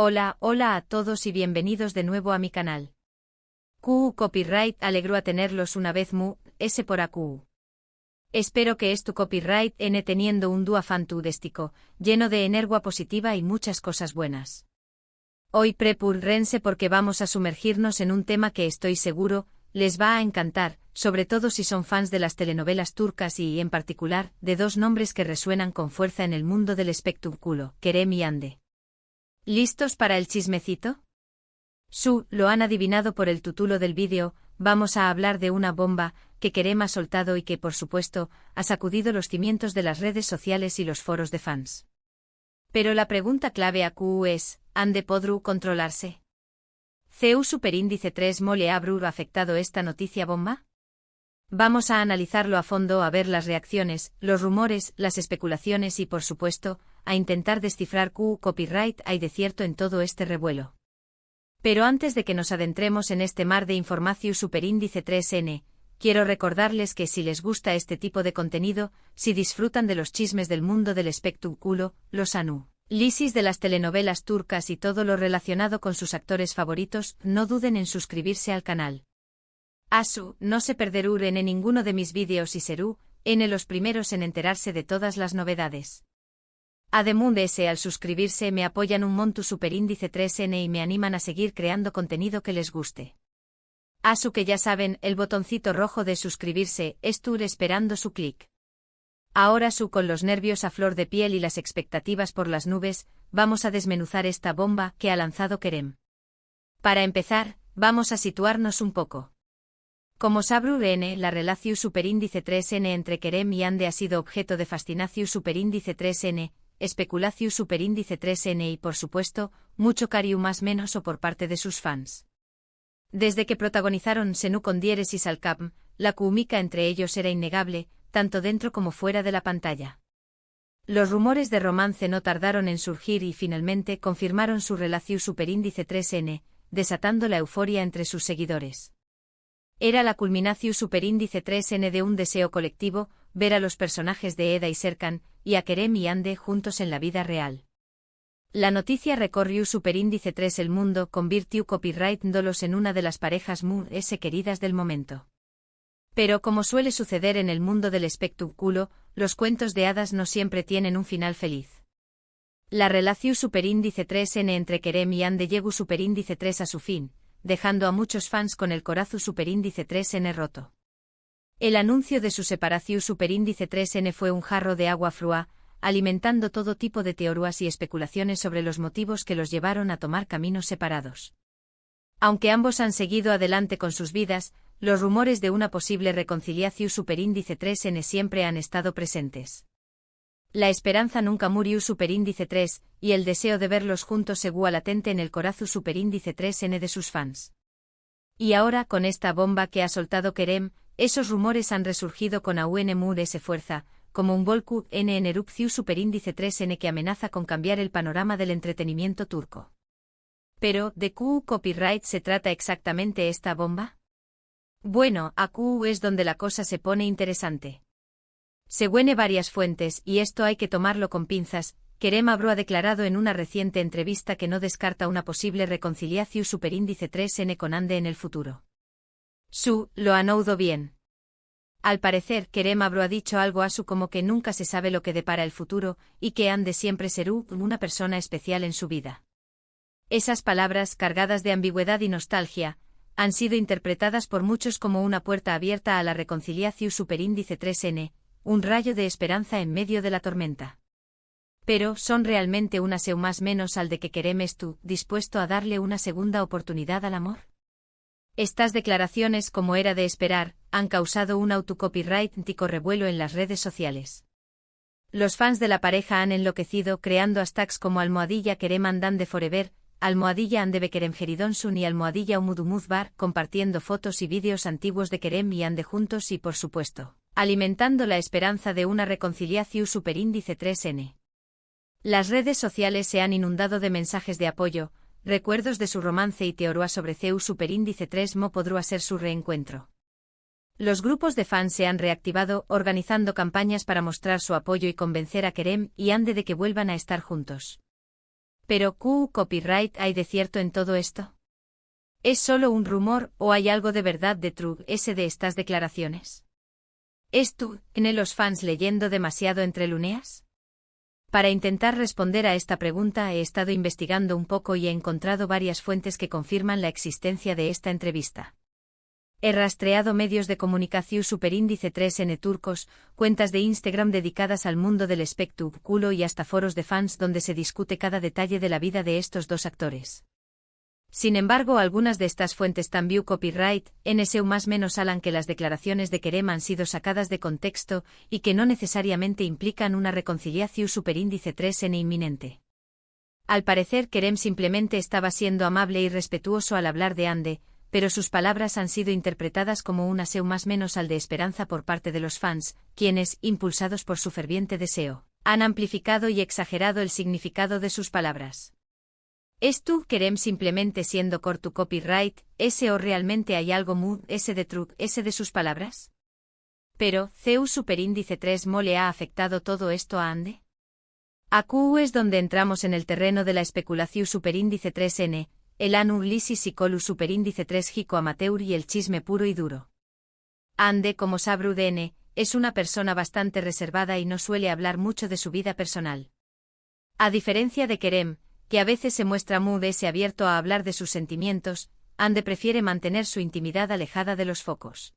Hola, hola a todos y bienvenidos de nuevo a mi canal. QU Copyright alegró a tenerlos una vez S por AQ. Espero que tu copyright n teniendo un dúo fantástico, lleno de energía positiva y muchas cosas buenas. Hoy prepúrense porque vamos a sumergirnos en un tema que estoy seguro, les va a encantar, sobre todo si son fans de las telenovelas turcas y, en particular, de dos nombres que resuenan con fuerza en el mundo del espectáculo, Kerem y Hande. ¿Listos para el chismecito? Lo han adivinado por el título del vídeo, vamos a hablar de una bomba que Kerem ha soltado y que, por supuesto, ha sacudido los cimientos de las redes sociales y los foros de fans. Pero la pregunta clave aquí es, ¿Hande podrá controlarse? ¿CU superíndice 3 mole habrá afectado esta noticia bomba? Vamos a analizarlo a fondo, a ver las reacciones, los rumores, las especulaciones y, por supuesto, a intentar descifrar qué copyright hay de cierto en todo este revuelo. Pero antes de que nos adentremos en este mar de información superíndice 3N, quiero recordarles que si les gusta este tipo de contenido, si disfrutan de los chismes del mundo del espectáculo, los análisis de las telenovelas turcas y todo lo relacionado con sus actores favoritos, no duden en suscribirse al canal. No se perderán en ninguno de mis vídeos y serán los primeros en enterarse de todas las novedades. Además al suscribirse me apoyan un montón superíndice 3N y me animan a seguir creando contenido que les guste. Que ya saben, el botoncito rojo de suscribirse, estoy esperando su clic. Ahora con los nervios a flor de piel y las expectativas por las nubes, vamos a desmenuzar esta bomba que ha lanzado Kerem. Para empezar, vamos a situarnos un poco. Como sabrán, la relación superíndice 3N entre Kerem y Hande ha sido objeto de fascinación superíndice 3N, especulación superíndice 3N y, por supuesto, mucho cariño más menos o por parte de sus fans. Desde que protagonizaron Senu con Dieres y Salcam, la química entre ellos era innegable, tanto dentro como fuera de la pantalla. Los rumores de romance no tardaron en surgir y finalmente confirmaron su relación superíndice 3N, desatando la euforia entre sus seguidores. Era la culminación superíndice 3N de un deseo colectivo, ver a los personajes de Eda y Serkan, y a Kerem y Hande juntos en la vida real. La noticia recorrió superíndice 3 el mundo, convirtió copyright-dolos en una de las parejas queridas del momento. Pero como suele suceder en el mundo del espectáculo, los cuentos de hadas no siempre tienen un final feliz. La relación superíndice 3N entre Kerem y Hande llegó superíndice 3 a su fin, dejando a muchos fans con el corazón superíndice 3N roto. El anuncio de su separación superíndice 3N fue un jarro de agua fría, alimentando todo tipo de teorías y especulaciones sobre los motivos que los llevaron a tomar caminos separados. Aunque ambos han seguido adelante con sus vidas, los rumores de una posible reconciliación superíndice 3N siempre han estado presentes. La esperanza nunca murió superíndice 3, y el deseo de verlos juntos seguía latente en el corazón superíndice 3N de sus fans. Y ahora, con esta bomba que ha soltado Kerem, esos rumores han resurgido con aún más fuerza, como un volcán en erupción superíndice 3N que amenaza con cambiar el panorama del entretenimiento turco. Pero, ¿de qué copyright se trata exactamente esta bomba? Bueno, aquí es donde la cosa se pone interesante. Según varias fuentes, y esto hay que tomarlo con pinzas, Kerem ha declarado en una reciente entrevista que no descarta una posible reconciliación superíndice 3N con Hande en el futuro. Lo han oído bien. Al parecer, Kerem ha dicho algo como que nunca se sabe lo que depara el futuro, y que Hande siempre será una persona especial en su vida. Esas palabras, cargadas de ambigüedad y nostalgia, han sido interpretadas por muchos como una puerta abierta a la reconciliación superíndice 3N, un rayo de esperanza en medio de la tormenta. Pero, ¿son realmente una más menos al de que Kerem dispuesto a darle una segunda oportunidad al amor? Estas declaraciones, como era de esperar, han causado un autocopyright-tico revuelo en las redes sociales. Los fans de la pareja han enloquecido creando hashtags como #Kerem Hande Forever, #Hande Bekerem Geridonsun y #Umudumuzbar, compartiendo fotos y vídeos antiguos de Kerem y Hande juntos y, por supuesto, alimentando la esperanza de una reconciliación superíndice 3N. Las redes sociales se han inundado de mensajes de apoyo, recuerdos de su romance y teorías sobre CU superíndice 3 podrá ser su reencuentro. Los grupos de fans se han reactivado, organizando campañas para mostrar su apoyo y convencer a Kerem y Hande de que vuelvan a estar juntos. Pero ¿Q copyright hay de cierto en todo esto? ¿Es solo un rumor o hay algo de verdad detrás de estas declaraciones? ¿Es tú, en los fans leyendo demasiado entre líneas? Para intentar responder a esta pregunta he estado investigando un poco y he encontrado varias fuentes que confirman la existencia de esta entrevista. He rastreado medios de comunicación superíndice 3N turcos, cuentas de Instagram dedicadas al mundo del espectáculo y hasta foros de fans donde se discute cada detalle de la vida de estos dos actores. Sin embargo, algunas de estas fuentes también copyright NSU más menos alan que las declaraciones de Kerem han sido sacadas de contexto y que no necesariamente implican una reconciliación superíndice 3N inminente. Al parecer Kerem simplemente estaba siendo amable y respetuoso al hablar de Hande, pero sus palabras han sido interpretadas como un aseo más menos al de esperanza por parte de los fans, quienes, impulsados por su ferviente deseo, han amplificado y exagerado el significado de sus palabras. ¿Es tú, Kerem, simplemente siendo corto copyright, o realmente hay algo muy de truth de sus palabras? Pero, ¿CEU superíndice 3 mo le ha afectado todo esto a Hande? Aquí es donde entramos en el terreno de la especulación superíndice 3N, el análisis psicolu superíndice 3 Jico amateur y el chisme puro y duro. Hande, como sabrá DN, es una persona bastante reservada y no suele hablar mucho de su vida personal. A diferencia de Kerem, que a veces se muestra muy abierto a hablar de sus sentimientos, Hande prefiere mantener su intimidad alejada de los focos.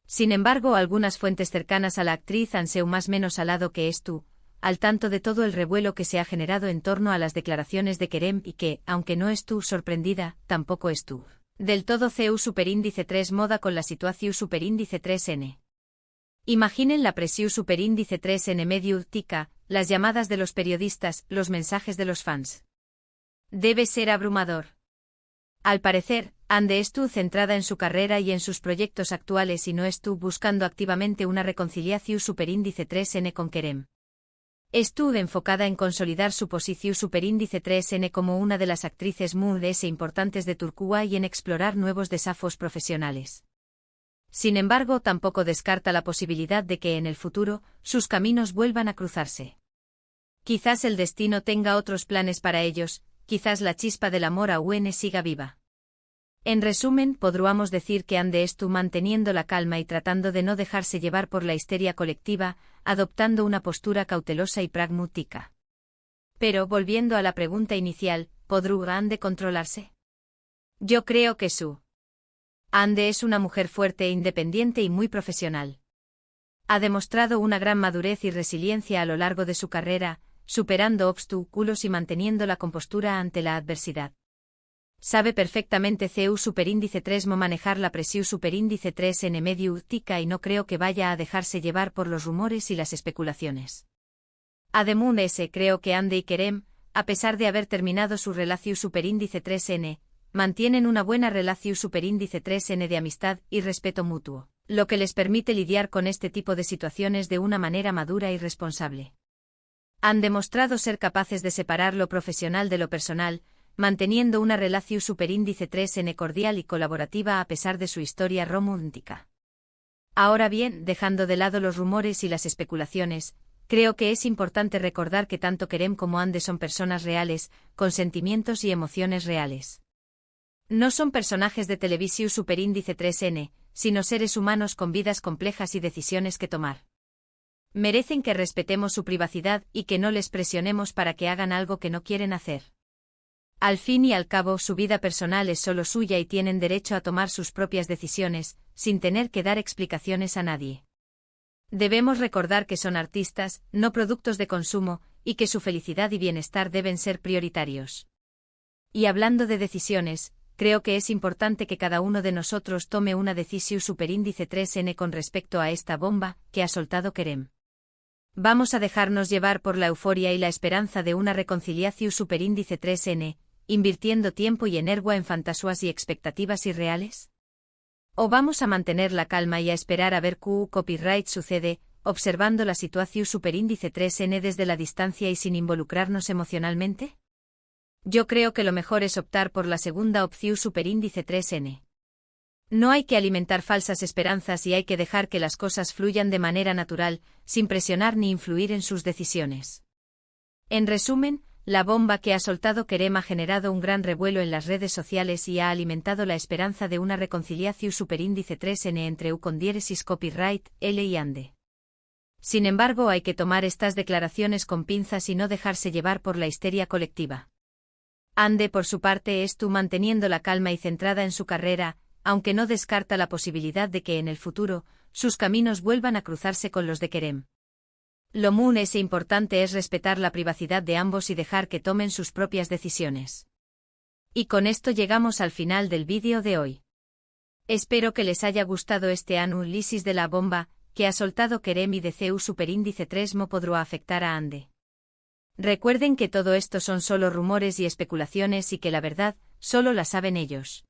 Sin embargo, algunas fuentes cercanas a la actriz han sido más menos al lado que es tú, al tanto de todo el revuelo que se ha generado en torno a las declaraciones de Kerem y que, aunque no es tú sorprendida, tampoco es tú del todo CEU superíndice 3 moda con la situación superíndice 3N. Imaginen la presión superíndice 3N medio tica, las llamadas de los periodistas, los mensajes de los fans. Debe ser abrumador. Al parecer, Hande es tú centrada en su carrera y en sus proyectos actuales y no es tú buscando activamente una reconciliación superíndice 3N con Kerem. Estuvo enfocada en consolidar su posición superíndice 3N como una de las actrices muy importantes de Turquía y en explorar nuevos desafíos profesionales. Sin embargo, tampoco descarta la posibilidad de que en el futuro, sus caminos vuelvan a cruzarse. Quizás el destino tenga otros planes para ellos, quizás la chispa del amor aún siga viva. En resumen, podríamos decir que Hande estuvo manteniendo la calma y tratando de no dejarse llevar por la histeria colectiva, adoptando una postura cautelosa y pragmática. Pero, volviendo a la pregunta inicial, ¿podrá Hande controlarse? Yo creo que su. Hande es una mujer fuerte e independiente y muy profesional. Ha demostrado una gran madurez y resiliencia a lo largo de su carrera, superando obstáculos y manteniendo la compostura ante la adversidad. Sabe perfectamente CEU superíndice 3 mo manejar la presión superíndice 3N medio tica y no creo que vaya a dejarse llevar por los rumores y las especulaciones. Además, creo que Hande y Kerem, a pesar de haber terminado su relación superíndice 3N, mantienen una buena relación superíndice 3N de amistad y respeto mutuo, lo que les permite lidiar con este tipo de situaciones de una manera madura y responsable. Han demostrado ser capaces de separar lo profesional de lo personal, manteniendo una relación superíndice 3N cordial y colaborativa a pesar de su historia romántica. Ahora bien, dejando de lado los rumores y las especulaciones, creo que es importante recordar que tanto Kerem como Hande son personas reales, con sentimientos y emociones reales. No son personajes de televisión superíndice 3N, sino seres humanos con vidas complejas y decisiones que tomar. Merecen que respetemos su privacidad y que no les presionemos para que hagan algo que no quieren hacer. Al fin y al cabo, su vida personal es solo suya y tienen derecho a tomar sus propias decisiones, sin tener que dar explicaciones a nadie. Debemos recordar que son artistas, no productos de consumo, y que su felicidad y bienestar deben ser prioritarios. Y hablando de decisiones, creo que es importante que cada uno de nosotros tome una decisión superíndice 3N con respecto a esta bomba que ha soltado Kerem. ¿Vamos a dejarnos llevar por la euforia y la esperanza de una reconciliación superíndice 3N, invirtiendo tiempo y energía en fantasías y expectativas irreales? ¿O vamos a mantener la calma y a esperar a ver qué copyright sucede, observando la situación superíndice 3N desde la distancia y sin involucrarnos emocionalmente? Yo creo que lo mejor es optar por la segunda opción superíndice 3N. No hay que alimentar falsas esperanzas y hay que dejar que las cosas fluyan de manera natural, sin presionar ni influir en sus decisiones. En resumen, La bomba que ha soltado Kerem ha generado un gran revuelo en las redes sociales y ha alimentado la esperanza de una reconciliación superíndice 3N entre U con diéresis copyright, L y Ande. Sin embargo, hay que tomar estas declaraciones con pinzas y no dejarse llevar por la histeria colectiva. Ande, por su parte, estuvo manteniendo la calma y centrada en su carrera, aunque no descarta la posibilidad de que en el futuro, sus caminos vuelvan a cruzarse con los de Kerem. Lo muy importante es respetar la privacidad de ambos y dejar que tomen sus propias decisiones. Y con esto llegamos al final del vídeo de hoy. Espero que les haya gustado este análisis de la bomba que ha soltado Kerem y de CU superíndice 3 no podrá afectar a Ande. Recuerden que todo esto son solo rumores y especulaciones y que la verdad solo la saben ellos.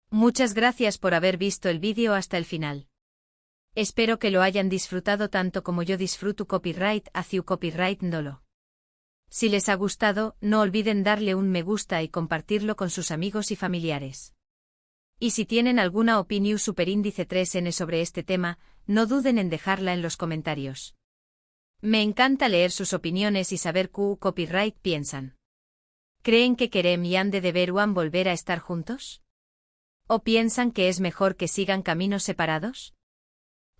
Muchas gracias por haber visto el vídeo hasta el final. Espero que lo hayan disfrutado tanto como yo disfruto copyright hacia copyright Ndolo. Si les ha gustado, no olviden darle un me gusta y compartirlo con sus amigos y familiares. Y si tienen alguna opinión superíndice 3N sobre este tema, no duden en dejarla en los comentarios. Me encanta leer sus opiniones y saber qué copyright piensan. ¿Creen que Kerem y Ande deberán volver a estar juntos? ¿O piensan que es mejor que sigan caminos separados?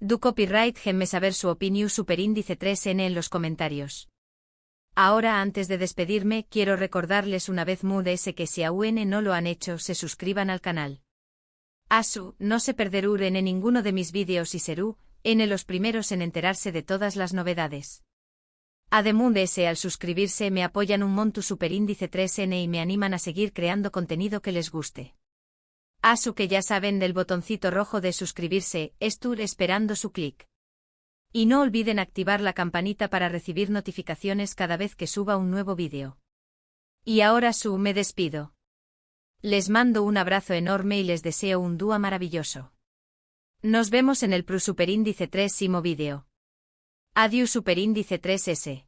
Du copyright genme saber su opinión superíndice 3N en los comentarios. Ahora, antes de despedirme, quiero recordarles una vez más que si aún no lo han hecho, se suscriban al canal. No se perderán en ninguno de mis vídeos y serán los primeros en enterarse de todas las novedades. Además, al suscribirse me apoyan un monto superíndice 3N y me animan a seguir creando contenido que les guste. Que ya saben del botoncito rojo de suscribirse, estoy esperando su clic. Y no olviden activar la campanita para recibir notificaciones cada vez que suba un nuevo vídeo. Y ahora me despido. Les mando un abrazo enorme y les deseo un día maravilloso. Nos vemos en el superíndice 3 vídeo. Adiós superíndice 3S.